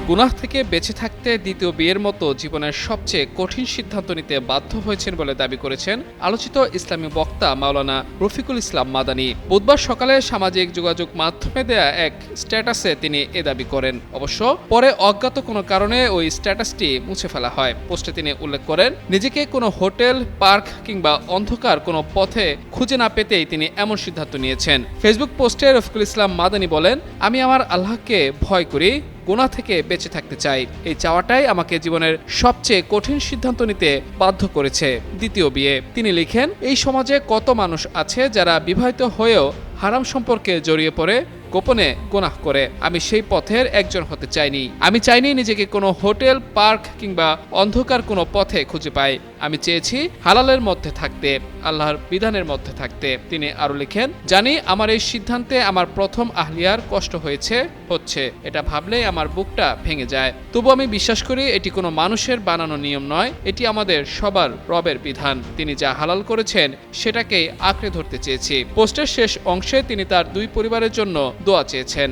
গুনাহ থেকে বেঁচে থাকতে দ্বিতীয় বিয়ের মতো জীবনের সবচেয়ে কঠিন সিদ্ধান্ত নিতে বাধ্য হয়েছেন বলে দাবি করেছেন আলোচিত ইসলামী বক্তা মাওলানা রফিকুল ইসলাম মাদানী। বুধবার সকালে সামাজিক যোগাযোগ মাধ্যমে দেয়া এক স্ট্যাটাসে তিনি এ দাবি করেন। অবশ্য পরে অজ্ঞাত কোনো কারণে ওই স্ট্যাটাসটি মুছে ফেলা হয়। পোস্টে তিনি উল্লেখ করেন, নিজেকে কোনো হোটেল, পার্ক কিংবা অন্ধকার কোনো পথে খুঁজে না পেতেই তিনি এমন সিদ্ধান্ত নিয়েছেন। ফেসবুক পোস্টে রফিকুল ইসলাম মাদানী বলেন, আমি আমার আল্লাহকে ভয় করি, গুনাহ থেকে বেঁচে থাকতে চাই। এই চাওয়াটাই আমাকে জীবনের সবচেয়ে কঠিন সিদ্ধান্ত নিতে বাধ্য করেছে, দ্বিতীয় বিয়ে। তিনি লিখেন, এই সমাজে কত মানুষ আছে যারা বিবাহিত হয়েও হারাম সম্পর্কে জড়িয়ে পড়ে গোপনে গুনাহ করে। আমি সেই পথের একজন হতে চাইনি। আমি চাইনি নিজেকে কোনো হোটেল, পার্ক কিংবা অন্ধকার কোনো পথে খুঁজে পাই। আমি চেয়েছি হালালের মধ্যে থাকতে, আল্লাহর বিধানের মধ্যে থাকতে। তিনি আরো লিখেন, জানি আমার এই সিদ্ধান্তে আমার প্রথম আহলিয়ার কষ্ট হচ্ছে। এটা ভাবলেই আমার বুকটা ভেঙে যায়। তবু আমি বিশ্বাস করি এটি কোনো মানুষের বানানো নিয়ম নয়, এটি আমাদের সবার রবের বিধান। তিনি যা হালাল করেছেন সেটাকেই আঁকড়ে ধরতে চেয়েছি। পোস্টের শেষ অংশে তিনি তার দুই পরিবারের জন্য দোয়া চেয়েছেন।